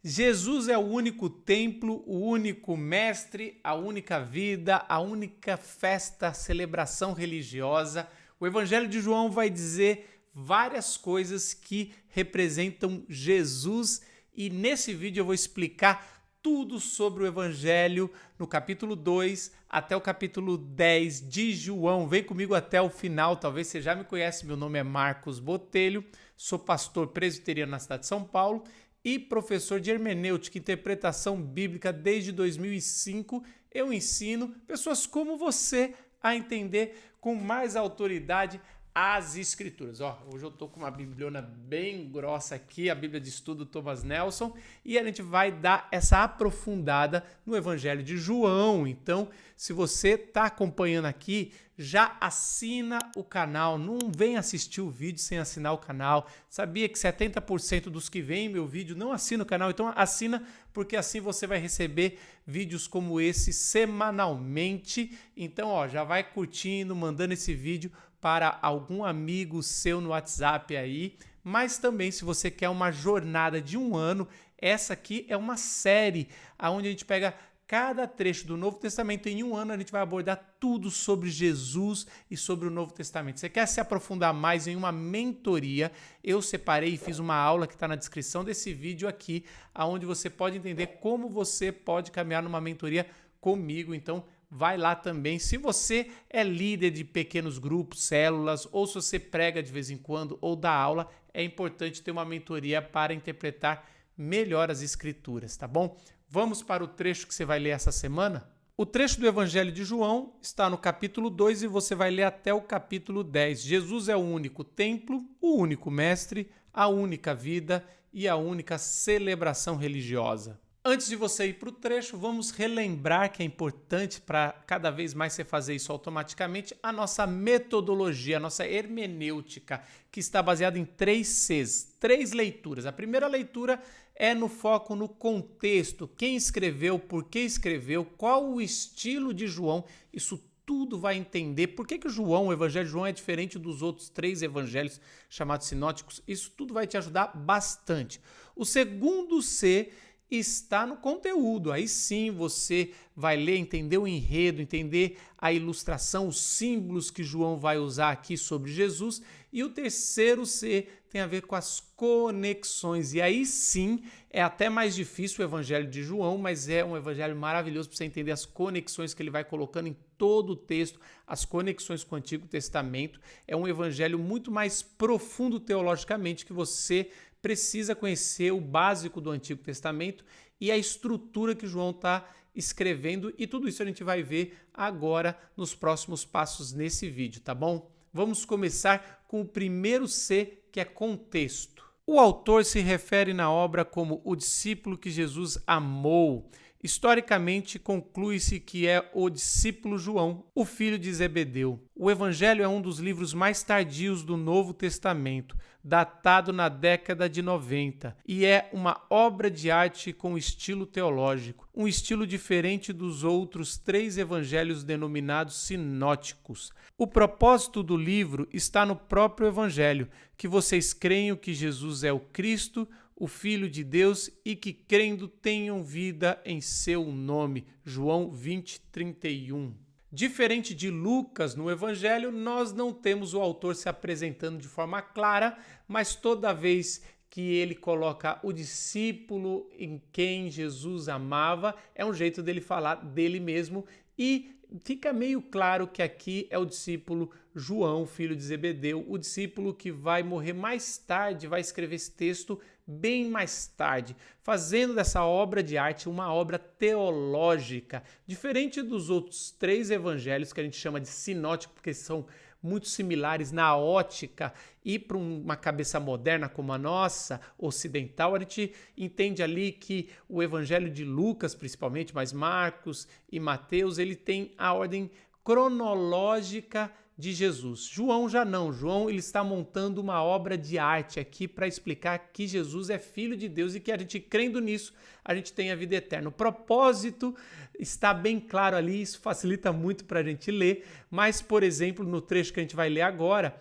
Jesus é o único templo, o único mestre, a única vida, a única festa, celebração religiosa. O Evangelho de João vai dizer várias coisas que representam Jesus e nesse vídeo eu vou explicar tudo sobre o Evangelho no capítulo 2 até o capítulo 10 de João. Vem comigo até o final, talvez você já me conhece, meu nome é Marcos Botelho, sou pastor presbiteriano na cidade de São Paulo e professor de hermenêutica e interpretação bíblica desde 2005. Eu ensino pessoas como você a entender com mais autoridade as Escrituras. Hoje eu tô com uma bibliona bem grossa aqui, a Bíblia de Estudo Thomas Nelson, e a gente vai dar essa aprofundada no Evangelho de João. Então, se você está acompanhando aqui, já assina o canal, não vem assistir o vídeo sem assinar o canal. Sabia que 70% dos que veem meu vídeo não assinam o canal? Então assina, porque assim você vai receber vídeos como esse semanalmente. Então, já vai curtindo, mandando esse vídeo para algum amigo seu no WhatsApp aí, mas também se você quer uma jornada de um ano, essa aqui é uma série onde a gente pega cada trecho do Novo Testamento em um ano, a gente vai abordar tudo sobre Jesus e sobre o Novo Testamento. Você quer se aprofundar mais em uma mentoria? Eu separei e fiz uma aula que está na descrição desse vídeo aqui, onde você pode entender como você pode caminhar numa mentoria comigo, então vai lá também. Se você é líder de pequenos grupos, células, ou se você prega de vez em quando ou dá aula, é importante ter uma mentoria para interpretar melhor as Escrituras, tá bom? Vamos para o trecho que você vai ler essa semana? O trecho do Evangelho de João está no capítulo 2 e você vai ler até o capítulo 10. Jesus é o único templo, o único mestre, a única vida e a única celebração religiosa. Antes de você ir para o trecho, vamos relembrar que é importante para cada vez mais você fazer isso automaticamente, a nossa metodologia, a nossa hermenêutica, que está baseada em 3 Cs, 3 leituras. A primeira leitura é no foco no contexto, quem escreveu, por que escreveu, qual o estilo de João, isso tudo vai entender por que o Evangelho de João é diferente dos outros 3 evangelhos chamados sinóticos, isso tudo vai te ajudar bastante. O segundo C está no conteúdo, aí sim você vai ler, entender o enredo, entender a ilustração, os símbolos que João vai usar aqui sobre Jesus, e o terceiro C tem a ver com as conexões, e aí sim é até mais difícil o Evangelho de João, mas é um evangelho maravilhoso para você entender as conexões que ele vai colocando em todo o texto, as conexões com o Antigo Testamento. É um evangelho muito mais profundo teologicamente, que você precisa conhecer o básico do Antigo Testamento e a estrutura que João está escrevendo, e tudo isso a gente vai ver agora nos próximos passos nesse vídeo, tá bom? Vamos começar com o primeiro C, que é contexto. O autor se refere na obra como o discípulo que Jesus amou. Historicamente, conclui-se que é o discípulo João, o filho de Zebedeu. O Evangelho é um dos livros mais tardios do Novo Testamento, datado na década de 90, e é uma obra de arte com estilo teológico, um estilo diferente dos outros 3 evangelhos denominados sinóticos. O propósito do livro está no próprio Evangelho, que vocês creiam que Jesus é o Cristo, o Filho de Deus, e que crendo tenham vida em seu nome. João 20:31. Diferente de Lucas, no Evangelho, nós não temos o autor se apresentando de forma clara, mas toda vez que ele coloca o discípulo em quem Jesus amava, é um jeito dele falar dele mesmo, e fica meio claro que aqui é o discípulo João, filho de Zebedeu, o discípulo que vai morrer mais tarde, vai escrever esse texto bem mais tarde, fazendo dessa obra de arte uma obra teológica, diferente dos outros 3 evangelhos que a gente chama de sinótico, porque são muito similares na ótica, e para uma cabeça moderna como a nossa, ocidental, a gente entende ali que o Evangelho de Lucas, principalmente, mas Marcos e Mateus, ele tem a ordem cronológica de Jesus. João já não. João ele está montando uma obra de arte aqui para explicar que Jesus é filho de Deus e que a gente crendo nisso, a gente tem a vida eterna. O propósito está bem claro ali, isso facilita muito para a gente ler, mas, por exemplo, no trecho que a gente vai ler agora,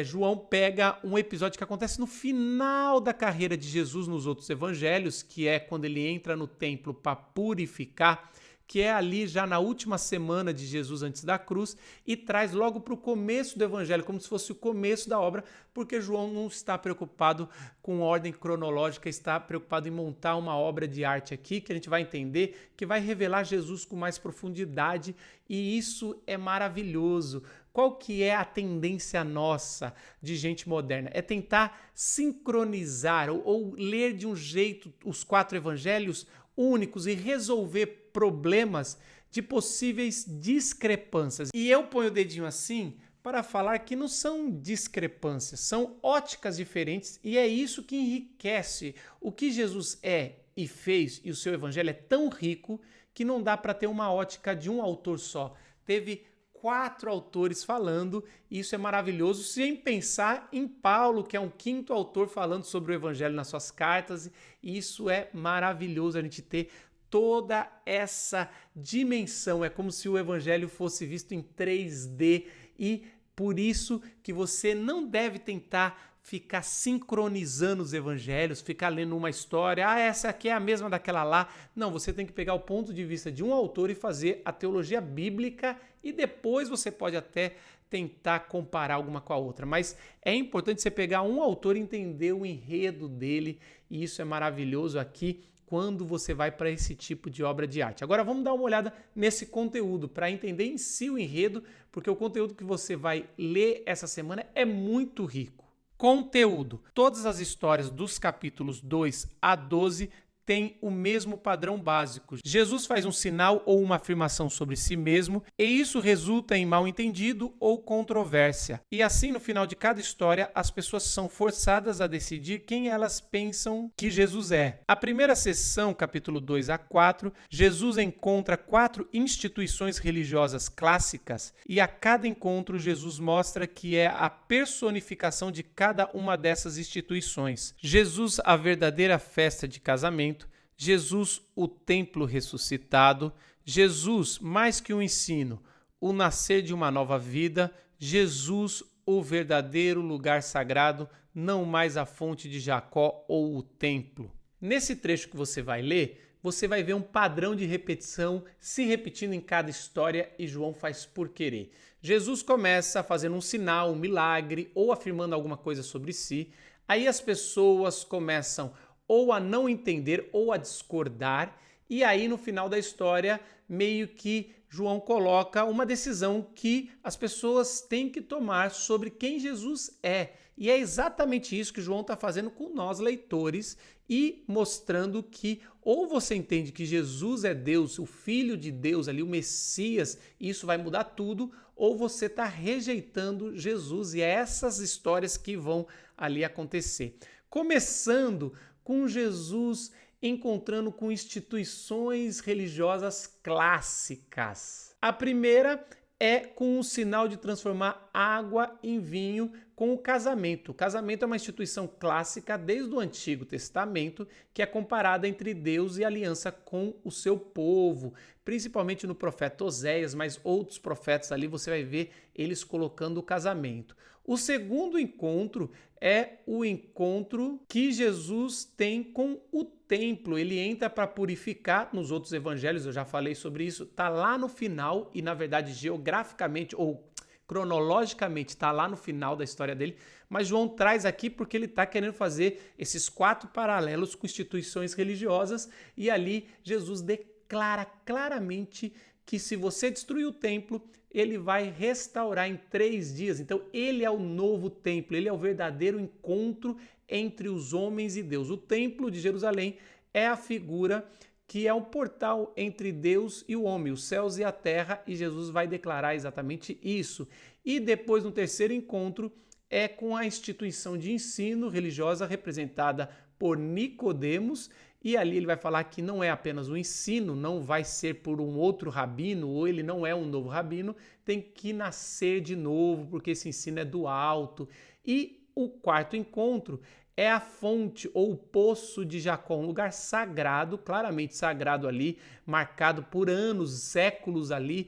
João pega um episódio que acontece no final da carreira de Jesus nos outros evangelhos, que é quando ele entra no templo para purificar, que é ali já na última semana de Jesus antes da cruz, e traz logo para o começo do evangelho, como se fosse o começo da obra, porque João não está preocupado com ordem cronológica, está preocupado em montar uma obra de arte aqui, que a gente vai entender, que vai revelar Jesus com mais profundidade, e isso é maravilhoso. Qual que é a tendência nossa de gente moderna? É tentar sincronizar ou ler de um jeito os 4 evangelhos únicos e resolver problemas de possíveis discrepâncias. E eu ponho o dedinho assim para falar que não são discrepâncias, são óticas diferentes e é isso que enriquece. O que Jesus é e fez e o seu evangelho é tão rico que não dá para ter uma ótica de um autor só. Teve 4 autores falando, e isso é maravilhoso, sem pensar em Paulo, que é um 5º autor falando sobre o evangelho nas suas cartas, e isso é maravilhoso a gente ter toda essa dimensão, é como se o evangelho fosse visto em 3D, e por isso que você não deve tentar ficar sincronizando os evangelhos, ficar lendo uma história, essa aqui é a mesma daquela lá. Não, você tem que pegar o ponto de vista de um autor e fazer a teologia bíblica e depois você pode até tentar comparar alguma com a outra. Mas é importante você pegar um autor e entender o enredo dele, e isso é maravilhoso aqui quando você vai para esse tipo de obra de arte. Agora vamos dar uma olhada nesse conteúdo para entender em si o enredo, porque o conteúdo que você vai ler essa semana é muito rico. Conteúdo. Todas as histórias dos capítulos 2 a 12 têm o mesmo padrão básico. Jesus faz um sinal ou uma afirmação sobre si mesmo, e isso resulta em mal-entendido ou controvérsia. E assim, no final de cada história, as pessoas são forçadas a decidir quem elas pensam que Jesus é. A primeira sessão, capítulo 2 a 4, Jesus encontra 4 instituições religiosas clássicas, e a cada encontro Jesus mostra que é a personificação de cada uma dessas instituições. Jesus, a verdadeira festa de casamento, Jesus, o templo ressuscitado, Jesus, mais que um ensino, o nascer de uma nova vida, Jesus, o verdadeiro lugar sagrado, não mais a fonte de Jacó ou o templo. Nesse trecho que você vai ler, você vai ver um padrão de repetição se repetindo em cada história, e João faz por querer. Jesus começa fazendo um sinal, um milagre ou afirmando alguma coisa sobre si, aí as pessoas começam ou a não entender ou a discordar, e aí no final da história meio que João coloca uma decisão que as pessoas têm que tomar sobre quem Jesus é. E é exatamente isso que João está fazendo com nós leitores e mostrando que ou você entende que Jesus é Deus, o Filho de Deus ali, o Messias, e isso vai mudar tudo, ou você está rejeitando Jesus, e é essas histórias que vão ali acontecer. Começando com Jesus encontrando com instituições religiosas clássicas. A primeira é com o sinal de transformar água em vinho com o casamento. O casamento é uma instituição clássica desde o Antigo Testamento, que é comparada entre Deus e aliança com o seu povo, principalmente no profeta Oséias, mas outros profetas ali você vai ver eles colocando o casamento. O segundo encontro é o encontro que Jesus tem com o templo. Ele entra para purificar. Nos outros evangelhos eu já falei sobre isso, está lá no final e na verdade geograficamente ou cronologicamente está lá no final da história dele, mas João traz aqui porque ele está querendo fazer esses 4 paralelos com instituições religiosas, e ali Jesus declara claramente que se você destruir o templo, ele vai restaurar em 3 dias. Então ele é o novo templo, ele é o verdadeiro encontro entre os homens e Deus. O templo de Jerusalém é a figura que é um portal entre Deus e o homem, os céus e a terra, e Jesus vai declarar exatamente isso. E depois, no terceiro encontro, é com a instituição de ensino religiosa representada por Nicodemos, e ali ele vai falar que não é apenas um ensino, não vai ser por um outro rabino, ou ele não é um novo rabino, tem que nascer de novo, porque esse ensino é do alto. E o quarto encontro é a fonte ou o poço de Jacó, um lugar sagrado, claramente sagrado ali, marcado por anos, séculos ali,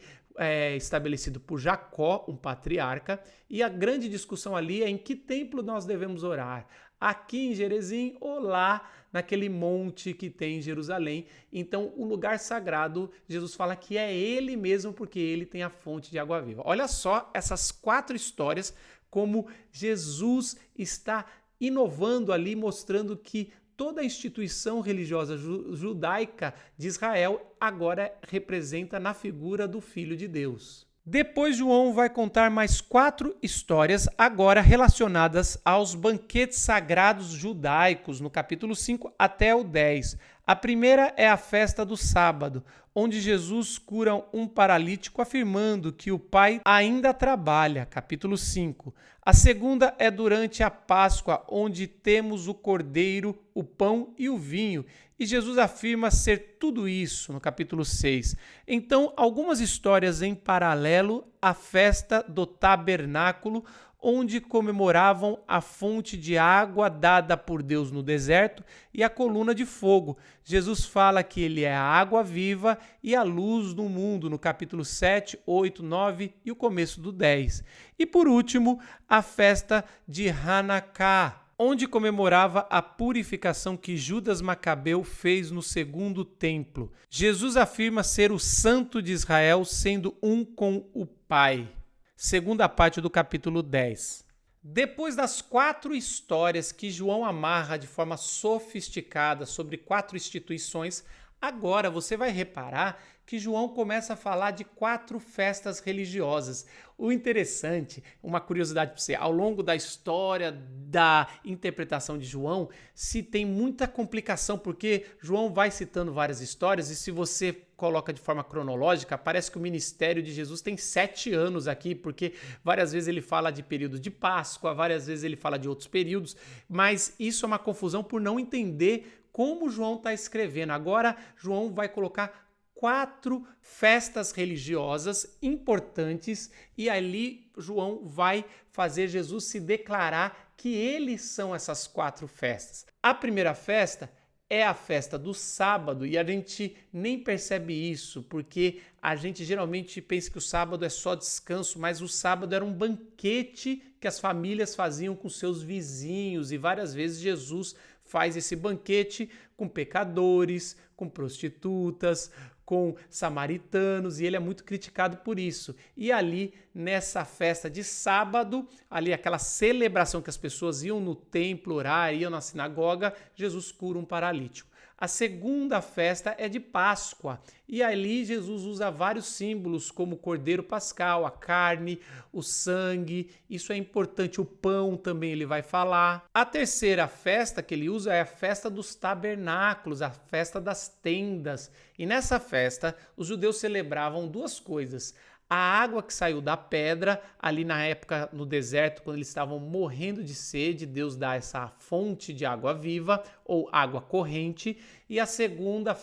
estabelecido por Jacó, um patriarca, e a grande discussão ali é em que templo nós devemos orar, aqui em Gerezim ou lá naquele monte que tem em Jerusalém. Então, o lugar sagrado, Jesus fala que é ele mesmo, porque ele tem a fonte de água viva. Olha só essas 4 histórias, como Jesus está inovando ali, mostrando que toda a instituição religiosa judaica de Israel agora representa na figura do Filho de Deus. Depois João vai contar mais 4 histórias agora relacionadas aos banquetes sagrados judaicos, no capítulo 5 até o 10. A primeira é a festa do sábado, onde Jesus cura um paralítico afirmando que o Pai ainda trabalha, capítulo 5. A segunda é durante a Páscoa, onde temos o cordeiro, o pão e o vinho, e Jesus afirma ser tudo isso, no capítulo 6. Então, algumas histórias em paralelo à festa do tabernáculo, onde comemoravam a fonte de água dada por Deus no deserto e a coluna de fogo. Jesus fala que ele é a água viva e a luz do mundo, no capítulo 7, 8, 9 e o começo do 10. E por último, a festa de Hanukkah, onde comemorava a purificação que Judas Macabeu fez no segundo templo. Jesus afirma ser o Santo de Israel, sendo um com o Pai. Segunda parte do capítulo 10. Depois das 4 histórias que João amarra de forma sofisticada sobre 4 instituições, agora você vai reparar que João começa a falar de 4 festas religiosas. O interessante, uma curiosidade para você, ao longo da história da interpretação de João, se tem muita complicação, porque João vai citando várias histórias e se você coloca de forma cronológica, parece que o ministério de Jesus tem 7 anos aqui, porque várias vezes ele fala de período de Páscoa, várias vezes ele fala de outros períodos, mas isso é uma confusão por não entender como João está escrevendo. Agora, João vai colocar 4 festas religiosas importantes e ali João vai fazer Jesus se declarar que eles são essas 4 festas. A primeira festa é a festa do sábado e a gente nem percebe isso, porque a gente geralmente pensa que o sábado é só descanso, mas o sábado era um banquete que as famílias faziam com seus vizinhos e várias vezes Jesus faz esse banquete com pecadores, com prostitutas, com samaritanos, e ele é muito criticado por isso. E ali, nessa festa de sábado, ali aquela celebração que as pessoas iam no templo orar, iam na sinagoga, Jesus cura um paralítico. A segunda festa é de Páscoa, e ali Jesus usa vários símbolos, como o cordeiro pascal, a carne, o sangue, isso é importante, o pão também ele vai falar. A terceira festa que ele usa é a festa dos tabernáculos, a festa das tendas, e nessa festa os judeus celebravam 2 coisas. A água que saiu da pedra, ali na época no deserto, quando eles estavam morrendo de sede, Deus dá essa fonte de água viva ou água corrente. E a segunda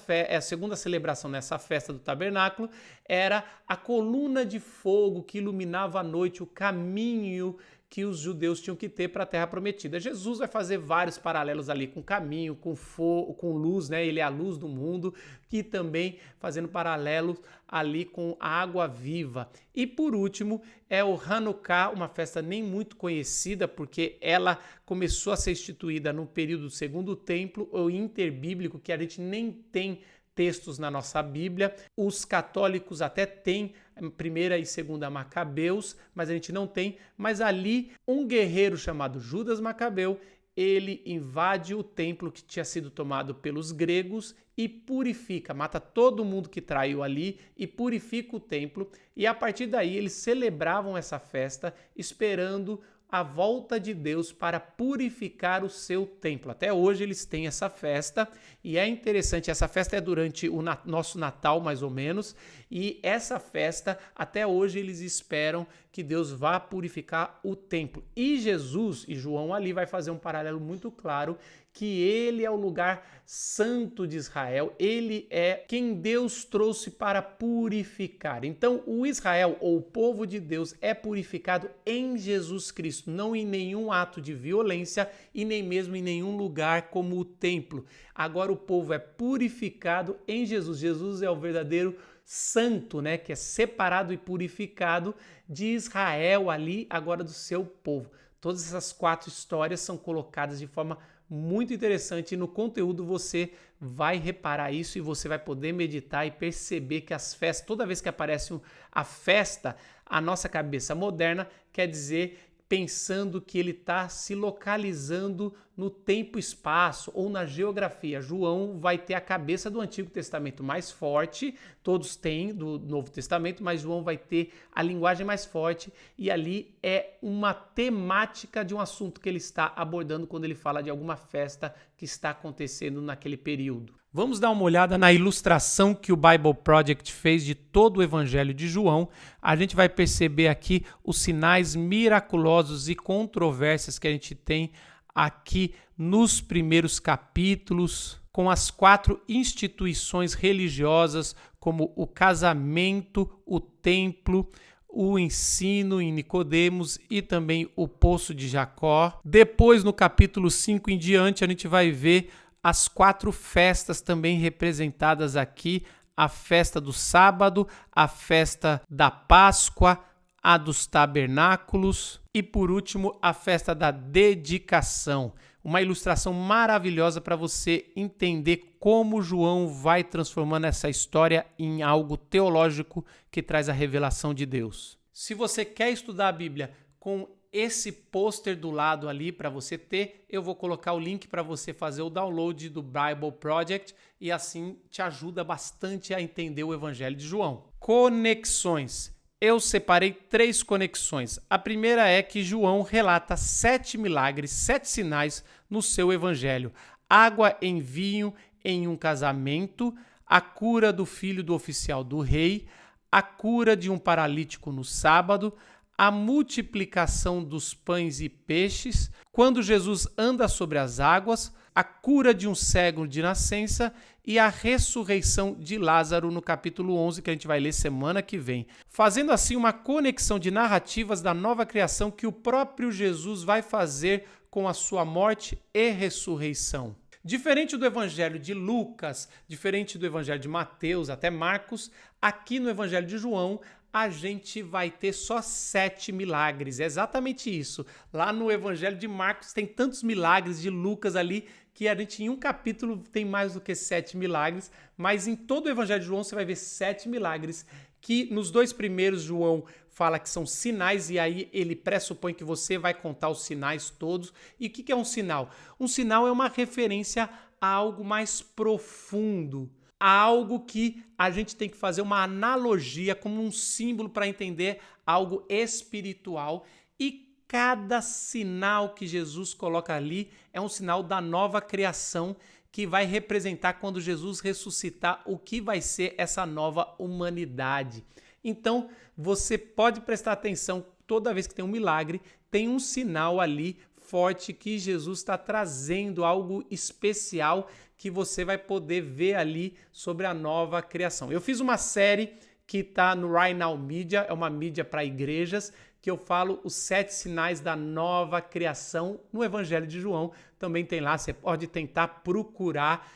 celebração nessa festa do tabernáculo era a coluna de fogo que iluminava à noite o caminho que os judeus tinham que ter para a Terra Prometida. Jesus vai fazer vários paralelos ali com caminho, com fogo, com luz, né? Ele é a luz do mundo, e também fazendo paralelos ali com a água viva. E por último é o Hanukkah, uma festa nem muito conhecida, porque ela começou a ser instituída no período do Segundo Templo, ou interbíblico, que a gente nem tem textos na nossa Bíblia. Os católicos até têm primeira e segunda Macabeus, mas a gente não tem. Mas ali, um guerreiro chamado Judas Macabeu, ele invade o templo que tinha sido tomado pelos gregos e purifica, mata todo mundo que traiu ali e purifica o templo. E a partir daí eles celebravam essa festa esperando a volta de Deus para purificar o seu templo. Até hoje eles têm essa festa e é interessante, essa festa é durante o nosso Natal mais ou menos, e essa festa até hoje eles esperam que Deus vá purificar o templo. E Jesus, e João ali vai fazer um paralelo muito claro, que ele é o lugar santo de Israel, ele é quem Deus trouxe para purificar. Então, o Israel, ou o povo de Deus, é purificado em Jesus Cristo, não em nenhum ato de violência e nem mesmo em nenhum lugar como o templo. Agora o povo é purificado em Jesus. Jesus é o verdadeiro santo, né, que é separado e purificado de Israel ali, agora do seu povo. Todas essas 4 histórias são colocadas de forma muito interessante e no conteúdo você vai reparar isso e você vai poder meditar e perceber que as festas, toda vez que aparece a festa, a nossa cabeça moderna quer dizer pensando que ele está se localizando no tempo e espaço ou na geografia. João vai ter a cabeça do Antigo Testamento mais forte, todos têm do Novo Testamento, mas João vai ter a linguagem mais forte e ali é uma temática de um assunto que ele está abordando quando ele fala de alguma festa que está acontecendo naquele período. Vamos dar uma olhada na ilustração que o Bible Project fez de todo o Evangelho de João. A gente vai perceber aqui os sinais miraculosos e controvérsias que a gente tem aqui nos primeiros capítulos, com as 4 instituições religiosas, como o casamento, o templo, o ensino em Nicodemos e também o poço de Jacó. Depois, no capítulo 5 em diante, a gente vai ver as 4 festas também representadas aqui, a festa do sábado, a festa da Páscoa, a dos tabernáculos e, por último, a festa da dedicação. Uma ilustração maravilhosa para você entender como João vai transformando essa história em algo teológico que traz a revelação de Deus. Se você quer estudar a Bíblia com esse pôster do lado ali para você ter, eu vou colocar o link para você fazer o download do Bible Project e assim te ajuda bastante a entender o Evangelho de João. Conexões. Eu separei 3 conexões. A primeira é que João relata 7 milagres, 7 sinais no seu Evangelho. Água em vinho em um casamento, a cura do filho do oficial do rei, a cura de um paralítico no sábado, a multiplicação dos pães e peixes, quando Jesus anda sobre as águas, a cura de um cego de nascença e a ressurreição de Lázaro no capítulo 11, que a gente vai ler semana que vem. Fazendo assim uma conexão de narrativas da nova criação que o próprio Jesus vai fazer com a sua morte e ressurreição. Diferente do Evangelho de Lucas, diferente do Evangelho de Mateus, até Marcos, aqui no Evangelho de João, a gente vai ter só 7 milagres. É exatamente isso. Lá no Evangelho de Marcos tem tantos milagres, de Lucas ali, que a gente em um capítulo tem mais do que 7 milagres, mas em todo o Evangelho de João você vai ver 7 milagres, que nos 2 primeiros João fala que são sinais, e aí ele pressupõe que você vai contar os sinais todos. E o que é um sinal? Um sinal é uma referência a algo mais profundo, a algo que a gente tem que fazer uma analogia como um símbolo para entender algo espiritual. E cada sinal que Jesus coloca ali é um sinal da nova criação que vai representar quando Jesus ressuscitar o que vai ser essa nova humanidade. Então, você pode prestar atenção, toda vez que tem um milagre, tem um sinal ali forte que Jesus está trazendo algo especial que você vai poder ver ali sobre a nova criação. Eu fiz uma série que está no Right Now Media, é uma mídia para igrejas, que eu falo os 7 sinais da nova criação no Evangelho de João. Também tem lá, você pode tentar procurar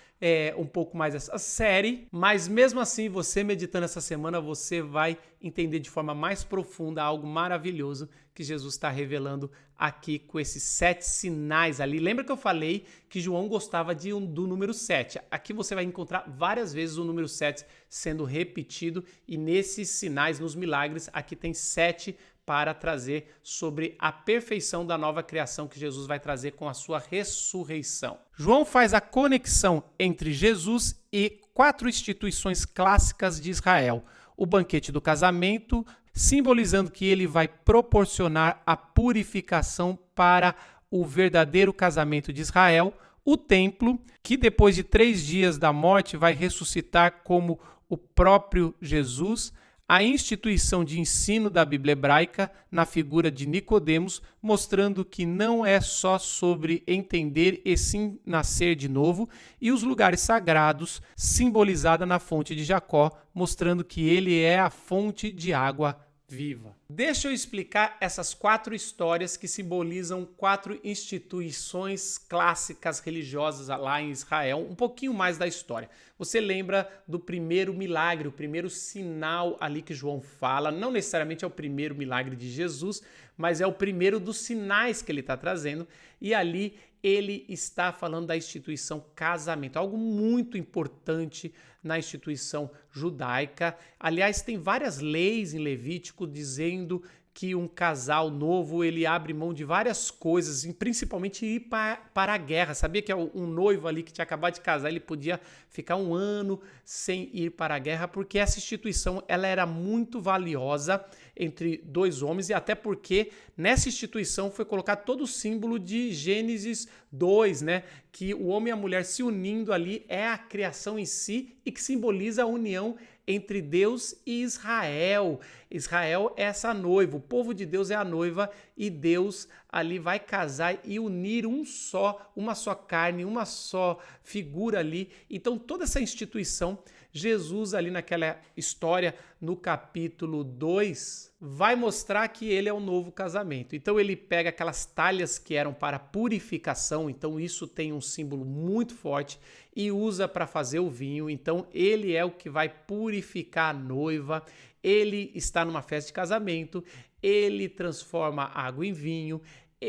um pouco mais essa série, mas mesmo assim, você meditando essa semana, você vai entender de forma mais profunda algo maravilhoso que Jesus está revelando aqui com esses 7 sinais ali. Lembra que eu falei que João gostava do número 7? Aqui você vai encontrar várias vezes o número 7 sendo repetido, e nesses sinais, nos milagres, aqui tem 7 para trazer sobre a perfeição da nova criação que Jesus vai trazer com a sua ressurreição. João faz a conexão entre Jesus e 4 instituições clássicas de Israel. O banquete do casamento, simbolizando que ele vai proporcionar a purificação para o verdadeiro casamento de Israel. O templo, que depois de 3 dias da morte vai ressuscitar como o próprio Jesus. a instituição de ensino da Bíblia hebraica na figura de Nicodemos, mostrando que não é só sobre entender e sim nascer de novo, e os lugares sagrados, simbolizada na fonte de Jacó, mostrando que ele é a fonte de água viva. Deixa eu explicar essas 4 histórias que simbolizam 4 instituições clássicas religiosas lá em Israel, um pouquinho mais da história. Você lembra do primeiro milagre, o primeiro sinal ali que João fala, não necessariamente é o primeiro milagre de Jesus, mas é o primeiro dos sinais que ele está trazendo, e ali ele está falando da instituição casamento, algo muito importante na instituição judaica. Aliás, tem várias leis em Levítico dizendo que um casal novo, ele abre mão de várias coisas, principalmente ir para a guerra. Sabia que um noivo ali que tinha acabado de casar, ele podia ficar um ano sem ir para a guerra, porque essa instituição ela era muito valiosa entre 2 homens, e até porque nessa instituição foi colocado todo o símbolo de Gênesis 2, né? Que o homem e a mulher se unindo ali é a criação em si e que simboliza a união entre Deus e Israel. Israel é essa noiva, o povo de Deus é a noiva e Deus ali vai casar e unir uma só carne, uma só figura ali. Então toda essa instituição, Jesus ali naquela história no capítulo 2 vai mostrar que ele é o novo casamento. Então ele pega aquelas talhas que eram para purificação, então isso tem um símbolo muito forte, e usa para fazer o vinho. Então ele é o que vai purificar a noiva, ele está numa festa de casamento, ele transforma água em vinho,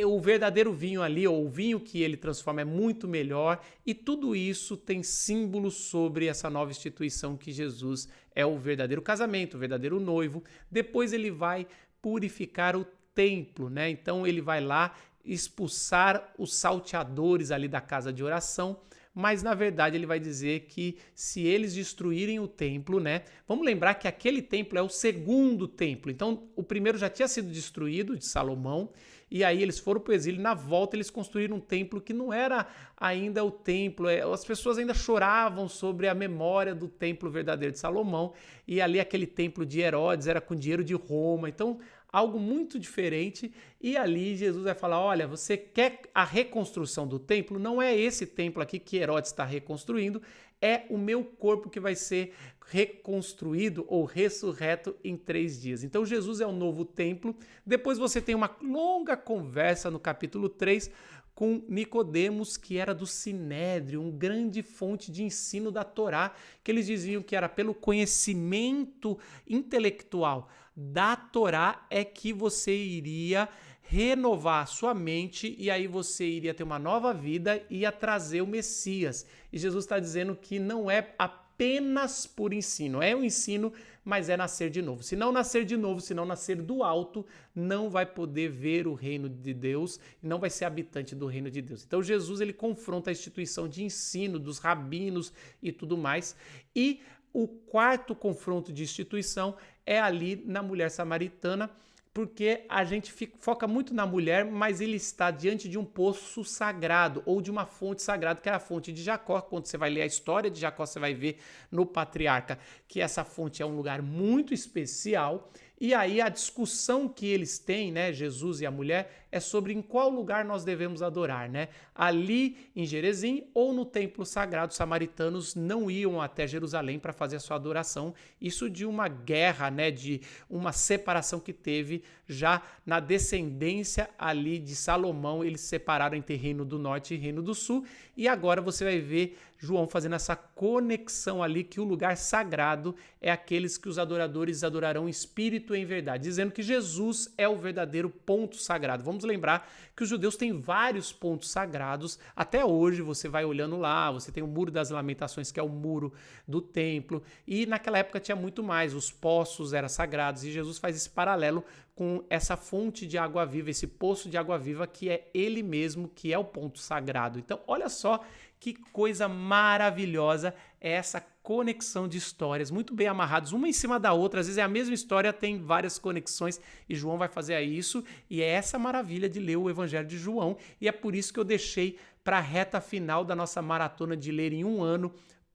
o verdadeiro vinho ali, ou o vinho que ele transforma é muito melhor, e tudo isso tem símbolos sobre essa nova instituição que Jesus é o verdadeiro casamento, o verdadeiro noivo. Depois ele vai purificar o templo, né? Então ele vai lá expulsar os salteadores ali da casa de oração, mas na verdade ele vai dizer que se eles destruírem o templo, né? Vamos lembrar que aquele templo é o segundo templo. Então o primeiro já tinha sido destruído, de Salomão, e aí eles foram para o exílio. Na volta eles construíram um templo que não era ainda o templo. As pessoas ainda choravam sobre a memória do templo verdadeiro de Salomão, e ali aquele templo de Herodes era com dinheiro de Roma. Então algo muito diferente, e ali Jesus vai falar, olha, você quer a reconstrução do templo? Não é esse templo aqui que Herodes está reconstruindo, é o meu corpo que vai ser reconstruído ou ressurreto em 3 dias. Então Jesus é o novo templo. Depois você tem uma longa conversa no capítulo 3 com Nicodemos, que era do Sinédrio, uma grande fonte de ensino da Torá, que eles diziam que era pelo conhecimento intelectual da Torá é que você iria renovar a sua mente, e aí você iria ter uma nova vida e ia trazer o Messias. E Jesus está dizendo que não é apenas por ensino, é um ensino, mas é nascer de novo. Se não nascer de novo, se não nascer do alto, não vai poder ver o reino de Deus, não vai ser habitante do reino de Deus. Então Jesus ele confronta a instituição de ensino dos rabinos e tudo mais. E o 4º confronto de instituição é ali na mulher samaritana, porque a gente foca muito na mulher, mas ele está diante de um poço sagrado ou de uma fonte sagrada, que é a fonte de Jacó. Quando você vai ler a história de Jacó, você vai ver no Patriarca que essa fonte é um lugar muito especial. E aí a discussão que eles têm, né, Jesus e a mulher, é sobre em qual lugar nós devemos adorar, né? Ali em Gerezim ou no templo sagrado. Os samaritanos não iam até Jerusalém para fazer a sua adoração. Isso de uma guerra, né, de uma separação que teve já na descendência ali de Salomão. Eles separaram entre Reino do Norte e Reino do Sul. E agora você vai ver João fazendo essa conexão ali, que o lugar sagrado é aqueles que os adoradores adorarão em espírito e em verdade, dizendo que Jesus é o verdadeiro ponto sagrado. Vamos lembrar que os judeus têm vários pontos sagrados. Até hoje você vai olhando lá, você tem o Muro das Lamentações, que é o muro do templo, e naquela época tinha muito mais, os poços eram sagrados, e Jesus faz esse paralelo com essa fonte de água viva, esse poço de água viva que é ele mesmo, que é o ponto sagrado. Então olha só que coisa maravilhosa é essa conexão de histórias, muito bem amarradas, uma em cima da outra. Às vezes é a mesma história, tem várias conexões, e João vai fazer isso, e é essa maravilha de ler o Evangelho de João, e é por isso que eu deixei para a reta final da nossa maratona de ler em um ano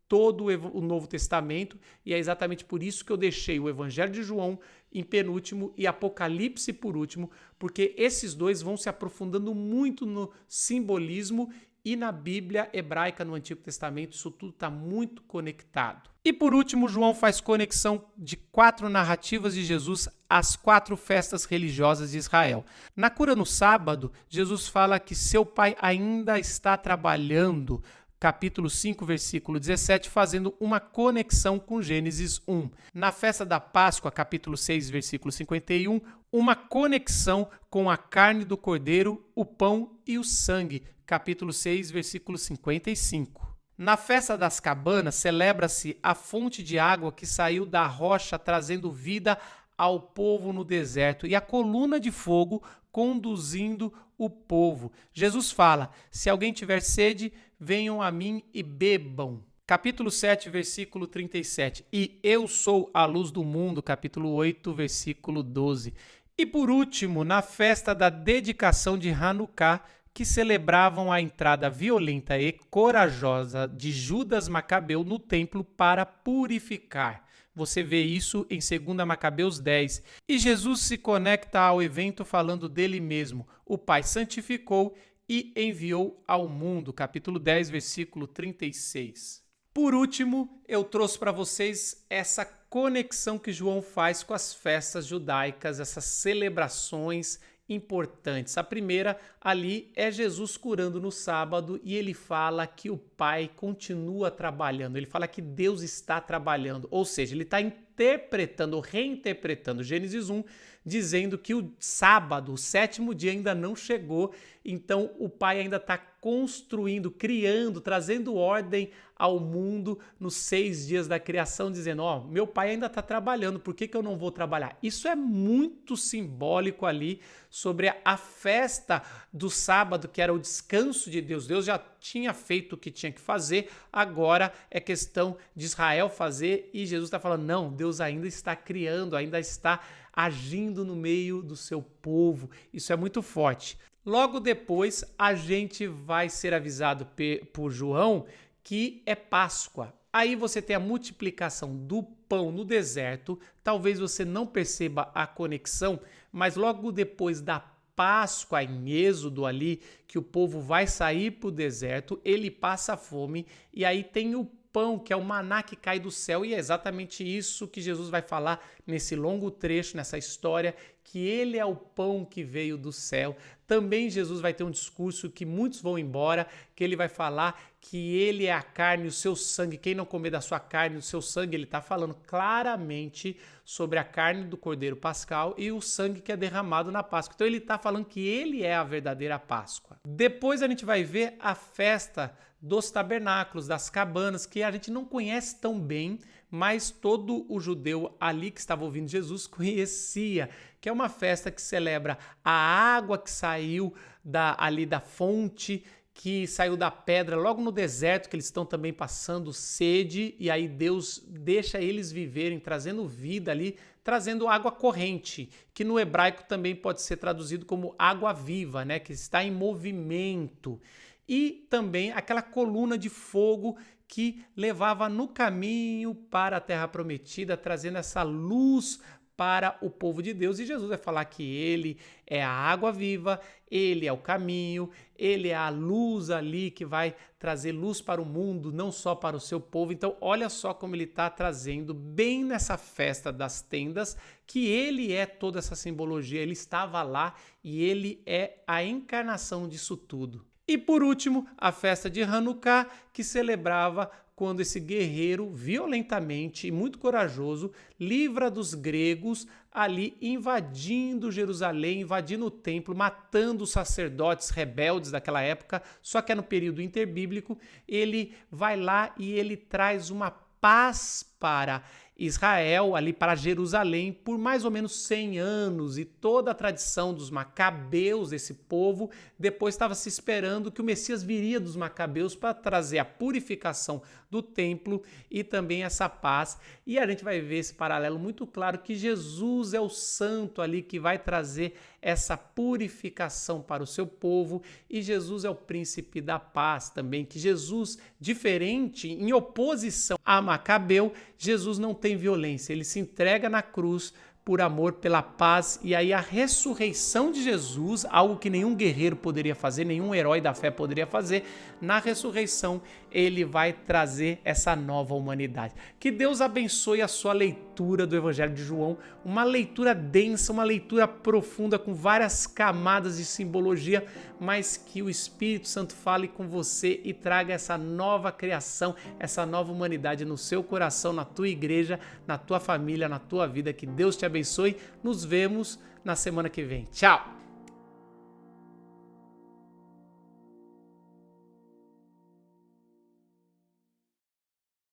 todo o Novo Testamento, e é exatamente por isso que eu deixei o Evangelho de João em penúltimo e Apocalipse por último, porque esses dois vão se aprofundando muito no simbolismo e na Bíblia hebraica no Antigo Testamento. Isso tudo está muito conectado. E por último, João faz conexão de 4 narrativas de Jesus às 4 festas religiosas de Israel. Na cura no sábado, Jesus fala que seu pai ainda está trabalhando, capítulo 5, versículo 17, fazendo uma conexão com Gênesis 1. Na festa da Páscoa, capítulo 6, versículo 51, uma conexão com a carne do cordeiro, o pão e o sangue, capítulo 6, versículo 55. Na festa das cabanas, celebra-se a fonte de água que saiu da rocha trazendo vida ao povo no deserto e a coluna de fogo conduzindo o povo. Jesus fala: se alguém tiver sede, venham a mim e bebam. Capítulo 7, versículo 37. E eu sou a luz do mundo, capítulo 8, versículo 12. E por último, na festa da dedicação de Hanukkah, que celebravam a entrada violenta e corajosa de Judas Macabeu no templo para purificar. Você vê isso em 2 Macabeus 10. E Jesus se conecta ao evento falando dele mesmo. O Pai santificou e enviou ao mundo. Capítulo 10, versículo 36. Por último, eu trouxe para vocês essa conexão que João faz com as festas judaicas, essas celebrações importantes. A primeira ali é Jesus curando no sábado e ele fala que o Pai continua trabalhando. Ele fala que Deus está trabalhando, ou seja, ele está interpretando, reinterpretando Gênesis 1, dizendo que o sábado, o 7º dia ainda não chegou, então o Pai ainda está construindo, criando, trazendo ordem ao mundo nos 6 dias da criação, dizendo, meu Pai ainda está trabalhando, por que eu não vou trabalhar? Isso é muito simbólico ali sobre a festa do sábado, que era o descanso de Deus. Deus já tinha feito o que tinha que fazer, agora é questão de Israel fazer, e Jesus está falando, não, Deus ainda está criando, ainda está agindo no meio do seu povo. Isso é muito forte. Logo depois, a gente vai ser avisado por João que é Páscoa. Aí você tem a multiplicação do pão no deserto. Talvez você não perceba a conexão, mas logo depois da Páscoa, em Êxodo ali, que o povo vai sair para o deserto, ele passa fome, e aí tem o pão, que é o maná que cai do céu, e é exatamente isso que Jesus vai falar nesse longo trecho, nessa história, que ele é o pão que veio do céu. Também Jesus vai ter um discurso que muitos vão embora, que ele vai falar que ele é a carne, o seu sangue, quem não comer da sua carne, o seu sangue, ele está falando claramente sobre a carne do Cordeiro Pascal e o sangue que é derramado na Páscoa. Então ele está falando que ele é a verdadeira Páscoa. Depois a gente vai ver a festa dos tabernáculos, das cabanas, que a gente não conhece tão bem, mas todo o judeu ali que estava ouvindo Jesus conhecia, que é uma festa que celebra a água que saiu ali da fonte, que saiu da pedra logo no deserto, que eles estão também passando sede, e aí Deus deixa eles viverem, trazendo vida ali, trazendo água corrente, que no hebraico também pode ser traduzido como água viva, né, que está em movimento. E também aquela coluna de fogo que levava no caminho para a terra prometida, trazendo essa luz para o povo de Deus. E Jesus vai falar que ele é a água viva, ele é o caminho, ele é a luz ali que vai trazer luz para o mundo, não só para o seu povo. Então olha só como ele está trazendo bem nessa festa das tendas, que ele é toda essa simbologia, ele estava lá e ele é a encarnação disso tudo. E por último, a festa de Hanukkah, que celebrava quando esse guerreiro, violentamente e muito corajoso, livra dos gregos ali invadindo Jerusalém, invadindo o templo, matando os sacerdotes rebeldes daquela época, só que é no período interbíblico. Ele vai lá e ele traz uma paz para Israel, ali para Jerusalém, por mais ou menos 100 anos, e toda a tradição dos macabeus, desse povo, depois estava se esperando que o Messias viria dos macabeus para trazer a purificação do templo e também essa paz. E a gente vai ver esse paralelo muito claro que Jesus é o santo ali que vai trazer essa purificação para o seu povo, e Jesus é o príncipe da paz também, que Jesus, diferente, em oposição a Macabeu, Jesus não tem violência, ele se entrega na cruz por amor, pela paz, e aí a ressurreição de Jesus, algo que nenhum guerreiro poderia fazer, nenhum herói da fé poderia fazer, na ressurreição ele vai trazer essa nova humanidade. Que Deus abençoe a sua leitura do Evangelho de João, uma leitura densa, uma leitura profunda, com várias camadas de simbologia, mas que o Espírito Santo fale com você e traga essa nova criação, essa nova humanidade no seu coração, na tua igreja, na tua família, na tua vida. Que Deus te abençoe. Nos vemos na semana que vem. Tchau!